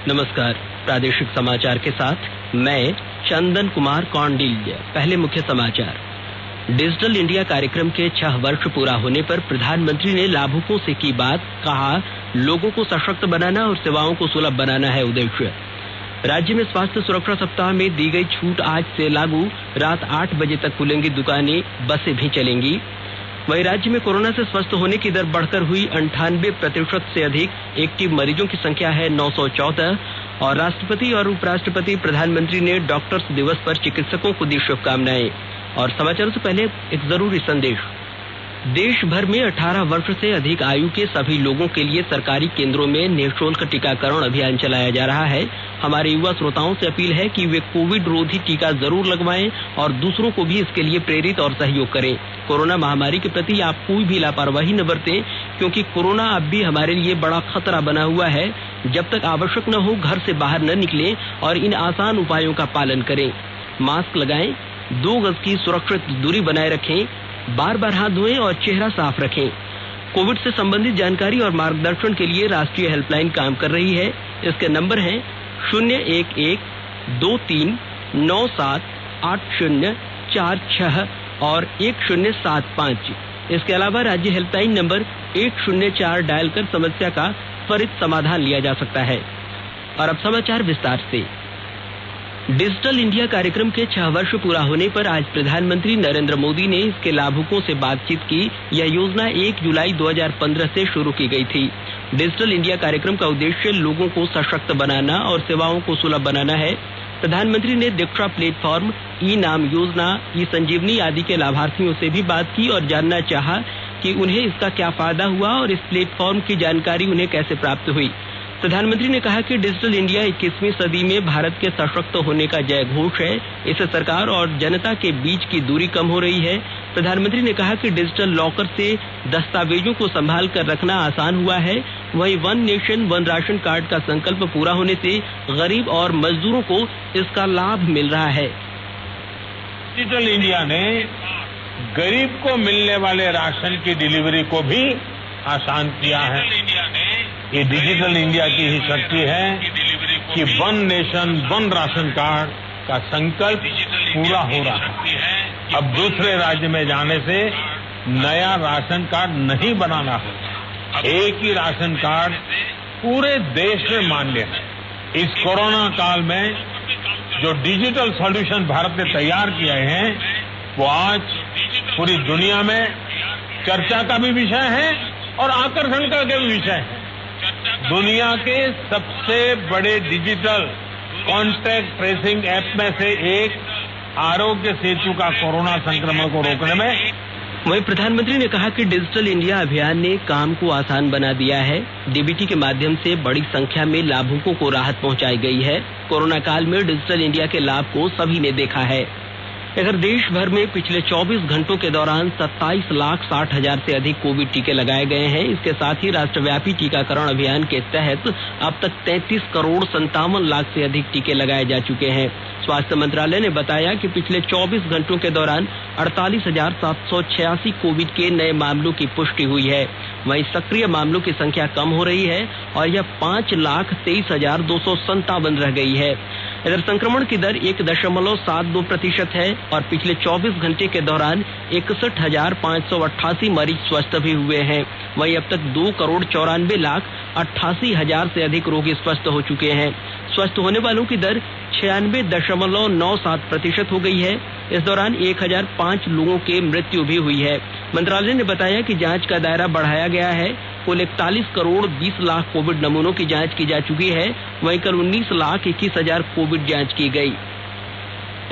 नमस्कार, प्रादेशिक समाचार के साथ मैं चंदन कुमार कौंडिल्य। पहले मुख्य समाचार। डिजिटल इंडिया कार्यक्रम के 6 वर्ष पूरा होने पर प्रधानमंत्री ने लाभुकों से की बात, कहा लोगों को सशक्त बनाना और सेवाओं को सुलभ बनाना है उद्देश्य। राज्य में स्वास्थ्य सुरक्षा सप्ताह में दी गई छूट आज से लागू, रात 8 बजे तक खुलेंगी दुकानें, बसें भी चलेंगी। वहीं राज्य में कोरोना से स्वस्थ होने की दर बढ़कर हुई 98% से अधिक, एक्टिव मरीजों की संख्या है 914। और राष्ट्रपति और उपराष्ट्रपति प्रधानमंत्री ने डॉक्टर्स दिवस पर चिकित्सकों को दी शुभकामनाएं। और समाचारों से पहले एक जरूरी संदेश। देश भर में 18 वर्ष से अधिक आयु के सभी लोगों के लिए सरकारी केंद्रों में निःशुल्क टीकाकरण अभियान चलाया जा रहा है। हमारे युवा श्रोताओं से अपील है कि वे कोविड रोधी टीका जरूर लगवाएं और दूसरों को भी इसके लिए प्रेरित और सहयोग करें। कोरोना महामारी के प्रति आप कोई भी लापरवाही न बरतें, क्योंकि कोरोना अब भी हमारे लिए बड़ा खतरा बना हुआ है। जब तक आवश्यक न हो घर से बाहर न निकलें और इन आसान उपायों का पालन करें। मास्क लगाएं, 2 गज की सुरक्षित दूरी बनाए रखें, बार-बार हाथ धोएं और चेहरा साफ रखें। कोविड से संबंधित जानकारी और मार्गदर्शन के लिए राष्ट्रीय हेल्पलाइन काम कर रही है। इसके नंबर हैं 011-2397-8046 और 1075। इसके अलावा राज्य हेल्पलाइन नंबर 104 डायल कर समस्या का त्वरित समाधान लिया जा सकता है। और अब समाचार विस्तार से। डिजिटल इंडिया कार्यक्रम के 6 वर्ष पूरा होने पर आज प्रधानमंत्री नरेंद्र मोदी ने इसके लाभुकों से बातचीत की। यह योजना 1 जुलाई 2015 से शुरू की गई थी। डिजिटल इंडिया कार्यक्रम का उद्देश्य लोगों को सशक्त बनाना और सेवाओं को सुलभ बनाना है। प्रधानमंत्री ने दीक्षा प्लेटफॉर्म, ई नाम योजना, ई संजीवनी आदि के लाभार्थियों से भी बात की और जानना चाहा कि उन्हें इसका क्या फायदा हुआ और इस प्लेटफॉर्म की जानकारी उन्हें कैसे प्राप्त हुई। प्रधानमंत्री ने कहा कि डिजिटल इंडिया 21वीं सदी में भारत के सशक्त होने का जय घोष है। इससे सरकार और जनता के बीच की दूरी कम हो रही है। प्रधानमंत्री ने कहा कि डिजिटल लॉकर से दस्तावेजों को संभाल कर रखना आसान हुआ है। वहीं 1 नेशन 1 राशन कार्ड का संकल्प पूरा होने से गरीब और मजदूरों को इसका लाभ मिल रहा है। डिजिटल इंडिया ने गरीब को मिलने वाले राशन की डिलीवरी को भी आसान किया है। ये डिजिटल इंडिया की ही शक्ति है कि 1 नेशन 1 राशन कार्ड का संकल्प पूरा हो रहा है। अब दूसरे राज्य में जाने से नया राशन कार्ड नहीं बनाना होगा। एक ही राशन कार्ड पूरे देश में मान्य है। इस कोरोना काल में जो डिजिटल सॉल्यूशन भारत ने तैयार किए हैं, वो आज पूरी दुनिया में चर्चा का भी विषय है और आकर्षण का भी विषय है। दुनिया के सबसे बड़े डिजिटल कॉन्टैक्ट ट्रेसिंग ऐप में से एक आरोग्य सेतु का कोरोना संक्रमण को रोकने में। वहीं प्रधानमंत्री ने कहा कि डिजिटल इंडिया अभियान ने काम को आसान बना दिया है। डीबीटी के माध्यम से बड़ी संख्या में लाभुकों को राहत पहुंचाई गई है। कोरोना काल में डिजिटल इंडिया के लाभ को सभी ने देखा है। इधर देश भर में पिछले 24 घंटों के दौरान 27,60,000 से अधिक कोविड टीके लगाए गए हैं। इसके साथ ही राष्ट्रव्यापी टीकाकरण अभियान के तहत अब तक 33 करोड़ 57 लाख से अधिक टीके लगाए जा चुके हैं। स्वास्थ्य मंत्रालय ने बताया कि पिछले 24 घंटों के दौरान 48,786 कोविड के नए मामलों की पुष्टि हुई है। वहीं सक्रिय मामलों की संख्या कम हो रही है और यह 5,23,257 रह गई है। इधर संक्रमण की दर 1.72% है और पिछले 24 घंटे के दौरान 61,588 मरीज स्वस्थ भी हुए हैं। वहीं अब तक 2,94,88,000 से अधिक रोगी स्वस्थ हो चुके हैं। स्वस्थ होने वालों की दर 96.97% हो गई है। इस दौरान 1005 लोगों की मृत्यु भी हुई है। मंत्रालय ने बताया कि जांच का दायरा बढ़ाया गया है। कुल 41 करोड़ 20 लाख कोविड नमूनों की जांच की जा चुकी है। वहीं कल 19,21,000 कोविड जांच की गई।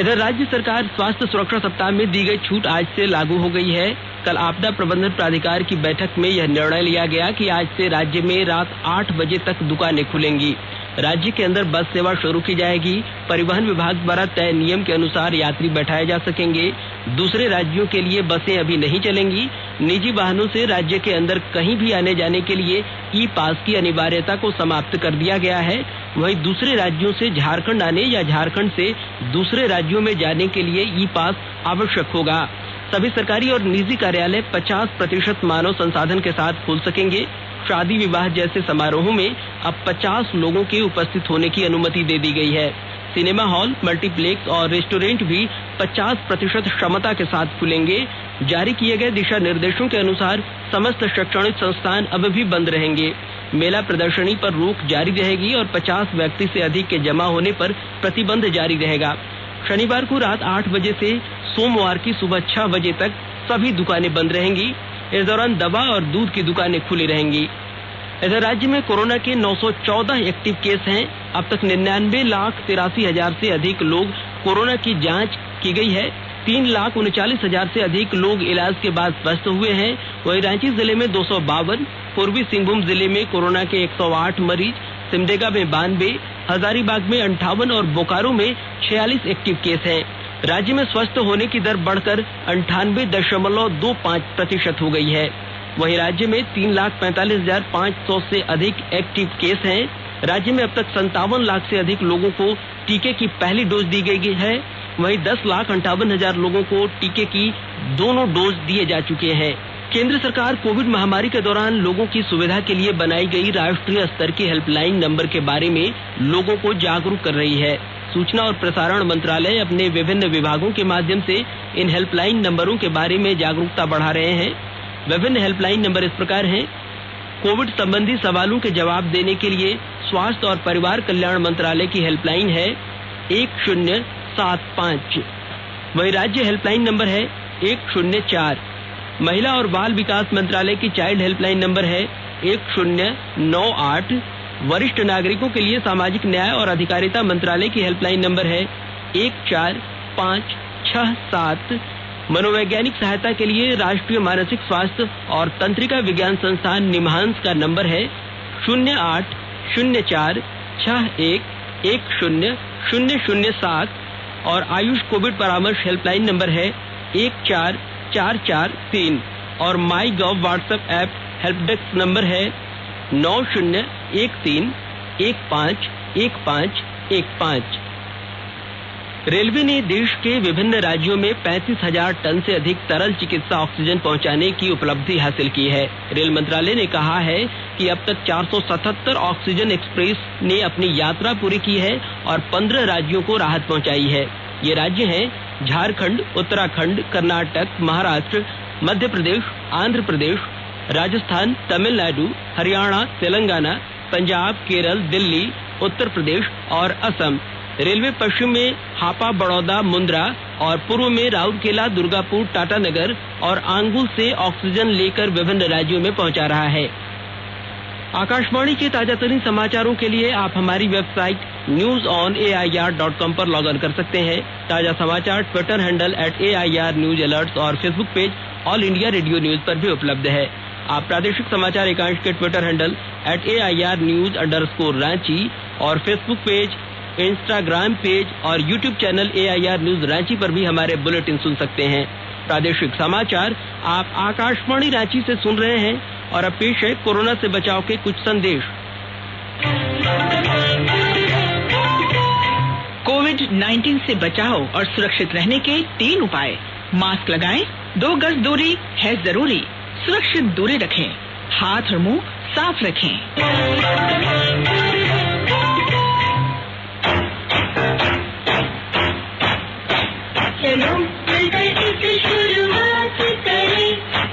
इधर राज्य सरकार स्वास्थ्य सुरक्षा सप्ताह में दी गई छूट आज से लागू हो गई है। कल आपदा प्रबंधन प्राधिकार की बैठक में यह निर्णय लिया गया कि आज से राज्य में रात 8 बजे तक दुकानें खुलेंगी। राज्य के अंदर बस सेवा शुरू की जाएगी। परिवहन विभाग द्वारा तय नियम के अनुसार यात्री बैठाए जा सकेंगे। दूसरे राज्यों के लिए बसें अभी नहीं चलेंगी। निजी वाहनों से राज्य के अंदर कहीं भी आने जाने के लिए ई पास की अनिवार्यता को समाप्त कर दिया गया है। वहीं दूसरे राज्यों से झारखंड आने या झारखंड से दूसरे राज्यों में जाने के लिए ई पास आवश्यक होगा। सभी सरकारी और निजी कार्यालय 50% मानव संसाधन के साथ खुल सकेंगे। शादी विवाह जैसे समारोहों में अब 50 लोगों के उपस्थित होने की अनुमति दे दी गई है। सिनेमा हॉल, मल्टीप्लेक्स और रेस्टोरेंट भी 50% क्षमता के साथ खुलेंगे। जारी किए गए दिशा निर्देशों के अनुसार समस्त शैक्षणिक संस्थान अब भी बंद रहेंगे। मेला प्रदर्शनी पर रोक जारी रहेगी और 50 व्यक्ति से अधिक के जमा होने पर प्रतिबंध जारी रहेगा। शनिवार को रात 8 बजे से सोमवार की सुबह 6 बजे तक सभी दुकानें बंद रहेंगी। इस दौरान दवा और दूध की दुकानें खुली रहेंगी। इधर राज्य में कोरोना के 914 एक्टिव केस हैं। अब तक 99,83,000 से अधिक लोग कोरोना की जांच की गई है। 3,39,000 से अधिक लोग इलाज के बाद स्वस्थ हुए हैं। वहीं रांची जिले में 252, पूर्वी सिंहभूम जिले में कोरोना के 108 मरीज, सिमडेगा में 92, हजारीबाग में 58 और बोकारो में 46 एक्टिव केस हैं। राज्य में स्वस्थ होने की दर बढ़कर 98.25% हो गई है। वहीं राज्य में 3,45,500 से अधिक एक्टिव केस हैं। राज्य में अब तक 57 लाख से अधिक लोगों को टीके की पहली डोज दी गई है। वहीं 10,58,000 लोगों को टीके की दोनों डोज दिए जा चुके हैं। केंद्र सरकार कोविड महामारी के दौरान लोगों की सुविधा के लिए बनाई गई राष्ट्रीय स्तर की हेल्पलाइन नंबर के बारे में लोगों को जागरूक कर रही है। सूचना और प्रसारण मंत्रालय अपने विभिन्न विभागों के माध्यम से इन हेल्पलाइन नंबरों के बारे में जागरूकता बढ़ा रहे हैं। विभिन्न हेल्पलाइन नंबर इस प्रकार हैं। कोविड संबंधी सवालों के जवाब देने के लिए स्वास्थ्य और परिवार कल्याण मंत्रालय की हेल्पलाइन है 1075। वहीं राज्य हेल्पलाइन नंबर है 104। महिला और बाल विकास मंत्रालय की चाइल्ड हेल्पलाइन नंबर है 1098। वरिष्ठ नागरिकों के लिए सामाजिक न्याय और अधिकारिता मंत्रालय की हेल्पलाइन नंबर है 14567। मनोवैज्ञानिक सहायता के लिए राष्ट्रीय मानसिक स्वास्थ्य और तंत्रिका विज्ञान संस्थान निमहांस का नंबर है 080461100007 और आयुष कोविड परामर्श हेल्पलाइन नंबर है 14443 और MyGov WhatsApp app help desk number है 9013151515। रेलवे ने देश के विभिन्न राज्यों में 35,000 टन से अधिक तरल चिकित्सा ऑक्सीजन पहुंचाने की उपलब्धि हासिल की है। रेल मंत्रालय ने कहा है कि अब तक 477 ऑक्सीजन एक्सप्रेस ने अपनी यात्रा पूरी की है और 15 राज्यों को राहत पहुंचाई है। ये राज्य हैं झारखंड, उत्तराखंड, कर्नाटक, महाराष्ट्र, मध्य प्रदेश, आंध्र प्रदेश, राजस्थान, तमिलनाडु, हरियाणा, तेलंगाना, पंजाब, केरल, दिल्ली, उत्तर प्रदेश और असम। रेलवे पश्चिम में हापा, बड़ौदा, मुंद्रा और पूर्व में राउरकेला, दुर्गापुर, टाटानगर और आंगुल से ऑक्सीजन लेकर विभिन्न राज्यों में पहुंचा रहा है। आकाशवाणी के ताजातरीन समाचारों के लिए आप हमारी वेबसाइट newsonair.com पर लॉग इन कर सकते हैं। ताजा समाचार Twitter handle @AIR news alerts और Facebook page all India radio news पर भी उपलब्ध है। आप प्रादेशिक समाचार एकांश के ट्विटर हैंडल @AIR news_रांची और फेसबुक पेज, इंस्टाग्राम पेज और YouTube channel AIR news Ranchi पर भी हमारे बुलेटिन सुन सकते हैं। प्रादेशिक समाचार आप आकाशवाणी रांची से सुन रहे हैं और अब पेश है कोरोना से बचाव के कुछ संदेश। कोविड-19 से बचाव और सुरक्षित रहने के 3 उपाय। मास्क लगाएं, 2 गज दूरी है जरूरी, सुरक्षित दूरी रखें, हाथ और मुंह साफ रखें। चलो मिलकर एक शुरुआत करें,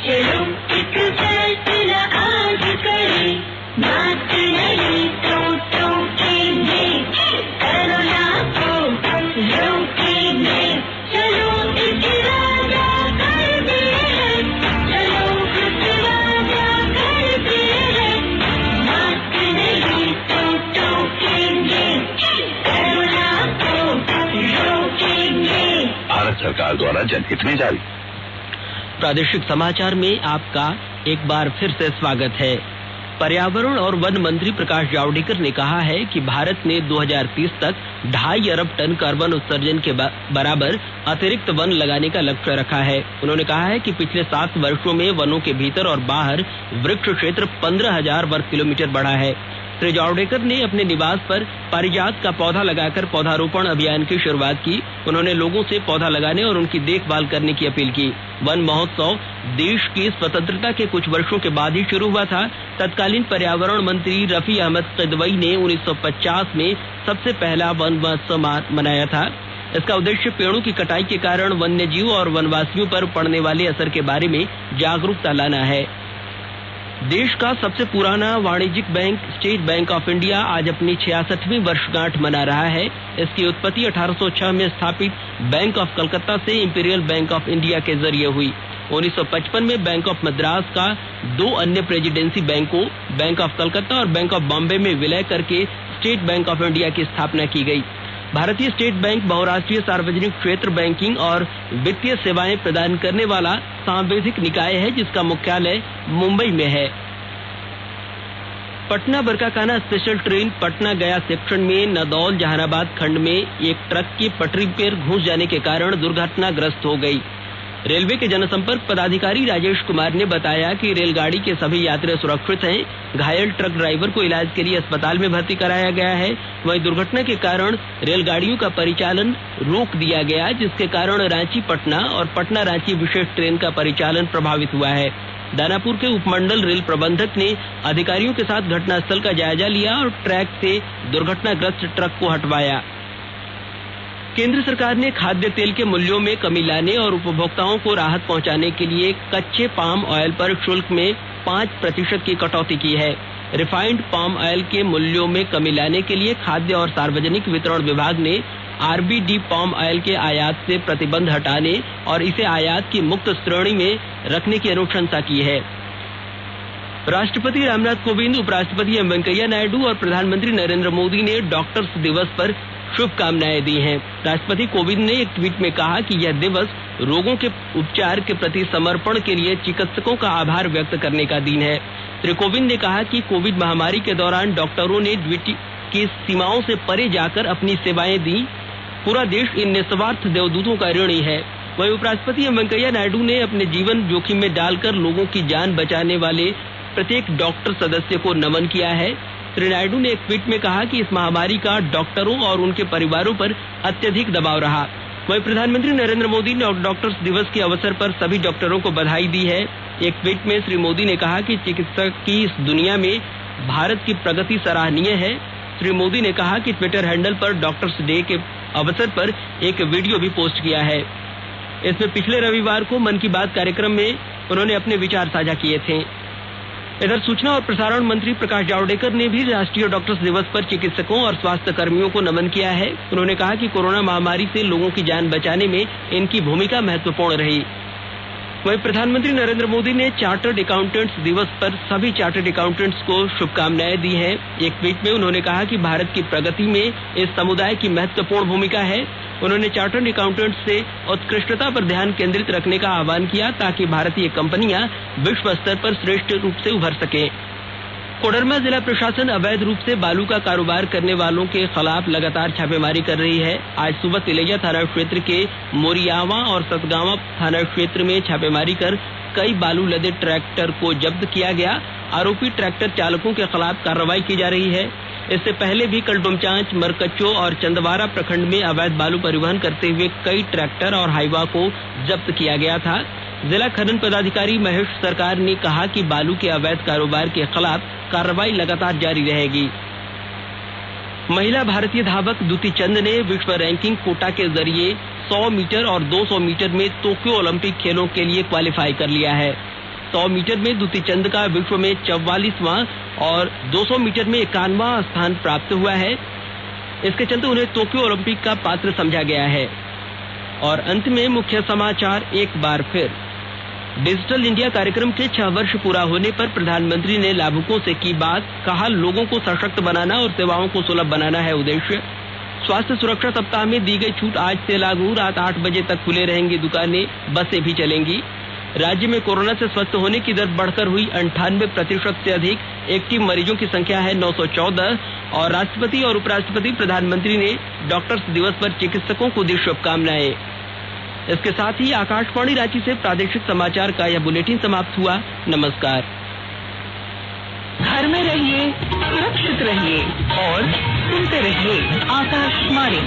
चलो एक फैसला आज करें, मास्क नहीं तो टोकेंगे, कोरोना को रोकेंगे, चलो एक वादा करते हैं, चलो कुछ वादा करते हैं, मास्क नहीं तो टोकेंगे, कोरोना को रोकेंगे। भारत सरकार द्वारा जनहित में जारी। प्रादेशिक समाचार में आपका एक बार फिर से स्वागत है। पर्यावरण और वन मंत्री प्रकाश जावड़ेकर ने कहा है कि भारत ने 2030 तक 2.5 अरब टन कार्बन उत्सर्जन के बराबर अतिरिक्त वन लगाने का लक्ष्य रखा है। उन्होंने कहा है कि पिछले 7 वर्षों में वनों के भीतर और बाहर वृक्ष क्षेत्र 15,000 वर्ग किलोमीटर बढ़ा है। श्री जावड़ेकर ने अपने निवास पर पारिजात का पौधा लगाकर पौधारोपण अभियान की शुरुआत की। उन्होंने लोगों से पौधा लगाने और उनकी देखभाल करने की अपील की। वन महोत्सव देश की स्वतंत्रता के कुछ वर्षों के बाद ही शुरू हुआ था। तत्कालीन पर्यावरण मंत्री रफी अहमद किदवई ने 1950 में सबसे पहला वन महोत्सव मनाया था। इसका उद्देश्य पेड़ों की कटाई के कारण वन्य जीव और वनवासियों पर पड़ने वाले असर के बारे में जागरूकता लाना है। देश का सबसे पुराना वाणिज्यिक bank state bank of India आज अपनी 66वीं वर्षगांठ मना रहा है। इसकी उत्पत्ति 1806 में स्थापित बैंक ऑफ कलकत्ता से इंपीरियल बैंक ऑफ इंडिया के जरिए हुई। 1955 में बैंक ऑफ मद्रास का 2 अन्य प्रेसिडेंसी बैंकों बैंक ऑफ कलकत्ता और बैंक ऑफ बॉम्बे में विलय करके स्टेट बैंक ऑफ इंडिया की स्थापना की गई। भारतीय स्टेट बैंक बहुराष्ट्रीय सार्वजनिक क्षेत्र बैंकिंग और वित्तीय सेवाएं प्रदान करने वाला सांविधिक निकाय है, जिसका मुख्यालय मुंबई में है। पटना बरकाकाना स्पेशल ट्रेन पटना गया सेक्शन में नदौल जहानाबाद खंड में एक ट्रक की पटरी पर घुस जाने के कारण दुर्घटनाग्रस्त हो गई। रेलवे के जनसंपर्क पदाधिकारी राजेश कुमार ने बताया कि रेलगाड़ी के सभी यात्री सुरक्षित हैं। घायल ट्रक ड्राइवर को इलाज के लिए अस्पताल में भर्ती कराया गया है। वहीं दुर्घटना के कारण रेलगाड़ियों का परिचालन रोक दिया गया, जिसके कारण रांची पटना और पटना रांची विशेष ट्रेन का परिचालन प्रभावित हुआ है। दानापुर के उपमंडल रेल प्रबंधक ने अधिकारियों के साथ घटनास्थल का जायजा लिया और ट्रैक से दुर्घटनाग्रस्त ट्रक को हटवाया। केंद्र सरकार ने खाद्य तेल के मूल्यों में कमी लाने और उपभोक्ताओं को राहत पहुंचाने के लिए कच्चे पाम ऑयल पर शुल्क में 5% की कटौती की है। रिफाइंड पाम ऑयल के मूल्यों में कमी लाने के लिए खाद्य और सार्वजनिक वितरण विभाग ने आरबीडी पाम ऑयल के आयात से प्रतिबंध हटाने और इसे आयात की मुक्त श्रेणी में रखने की अनुशंसा की है। राष्ट्रपति रामनाथ कोविंद, उपराष्ट्रपति एम वेंकैया नायडू और प्रधानमंत्री नरेंद्र मोदी ने डॉक्टर्स दिवस पर शुभकामनाएं दी हैं। राष्ट्रपति कोविंद ने एक ट्वीट में कहा कि यह दिवस रोगों के उपचार के प्रति समर्पण के लिए चिकित्सकों का आभार व्यक्त करने का दिन है। श्री कोविंद ने कहा कि कोविड महामारी के दौरान डॉक्टरों ने ड्यूटी की सीमाओं से परे जाकर अपनी सेवाएं दी। पूरा देश इन निस्वार्थ देवदूतों का ऋणी है। वहीं उपराष्ट्रपति एम वेंकैया नायडू ने अपने जीवन जोखिम में डालकर लोगों की जान बचाने वाले प्रत्येक डॉक्टर सदस्य को नमन किया है। श्री नायडू ने एक ट्वीट में कहा कि इस महामारी का डॉक्टरों और उनके परिवारों पर अत्यधिक दबाव रहा। वहीं प्रधानमंत्री नरेंद्र मोदी ने डॉक्टर्स दिवस के अवसर पर सभी डॉक्टरों को बधाई दी है। एक ट्वीट में श्री मोदी ने कहा कि चिकित्सक की इस दुनिया में भारत की प्रगति सराहनीय है। श्री मोदी ने कहा कि ट्विटर हैंडल पर डॉक्टर्स डे के अवसर पर एक वीडियो भी पोस्ट किया है। इसमें पिछले रविवार को मन की बात कार्यक्रम में उन्होंने अपने विचार साझा किए थे। इधर सूचना और प्रसारण मंत्री प्रकाश जावड़ेकर ने भी राष्ट्रीय डॉक्टर्स दिवस पर चिकित्सकों और स्वास्थ्य कर्मियों को नमन किया है। उन्होंने कहा कि कोरोना महामारी से लोगों की जान बचाने में इनकी भूमिका महत्वपूर्ण रही। वहीं प्रधानमंत्री नरेंद्र मोदी ने चार्टर्ड अकाउंटेंट्स दिवस पर सभी चार्टर्ड अकाउंटेंट्स को शुभकामनाएं दी हैं। एक ट्वीट में उन्होंने कहा कि भारत की प्रगति में इस समुदाय की महत्वपूर्ण भूमिका है। उन्होंने चार्टर्ड अकाउंटेंट्स से उत्कृष्टता पर ध्यान केंद्रित रखने का आह्वान किया ताकि भारतीय कंपनियां विश्व स्तर पर श्रेष्ठ रूप से उभर सकें। कोडरमा जिला प्रशासन अवैध रूप से बालू का कारोबार करने वालों के खिलाफ लगातार छापेमारी कर रही है। आज सुबह तिलैया थाना क्षेत्र के मोरियावा और सतगावा थाना क्षेत्र में छापेमारी कर कई बालू लदे ट्रैक्टर को जब्त किया गया। आरोपी ट्रैक्टर चालकों के खिलाफ कार्रवाई की जा रही है। इससे पहले भी कल डुमचांच, मरकच्चो और चंदवारा प्रखंड में अवैध बालू परिवहन करते हुए कई ट्रैक्टर और हाईवा को जब्त किया गया था। जिला खनन पदाधिकारी महेश सरकार ने कहा कि बालू के अवैध कारोबार के खिलाफ कार्रवाई लगातार जारी रहेगी। महिला भारतीय धावक दुती चंद ने विश्व रैंकिंग कोटा के जरिए 100 मीटर और 200 मीटर में टोक्यो ओलंपिक खेलों के लिए क्वालिफाई कर लिया है। 100 मीटर में दुती चंद का विश्व में 44वां और 200 मीटर में 51वां स्थान प्राप्त हुआ है। इसके चलते उन्हें टोक्यो ओलंपिक का पात्र समझा गया है। और अंत में मुख्य समाचार एक बार फिर। डिजिटल इंडिया कार्यक्रम के 6 वर्ष पूरा होने पर प्रधानमंत्री ने लाभुकों से की बात। कहा, लोगों को सशक्त बनाना और सेवाओं को सुलभ बनाना है उद्देश्य। स्वास्थ्य सुरक्षा सप्ताह में दी गई छूट आज से लागू। रात 8 बजे तक खुले रहेंगी दुकानें, बसें भी चलेंगी। राज्य में कोरोना से स्वस्थ होने की दर बढ़कर हुई 98% से अधिक। एक्टिव मरीजों की संख्या है 914। और राष्ट्रपति और उपराष्ट्रपति प्रधानमंत्री ने डॉक्टर्स दिवस पर चिकित्सकों को दी शुभकामनाएं। इसके साथ ही आकाशवाणी रांची से प्रादेशिक समाचार का यह बुलेटिन समाप्त हुआ। नमस्कार। घर में रहिए, सुरक्षित रहिए और सुनते रहिए आकाशवाणी।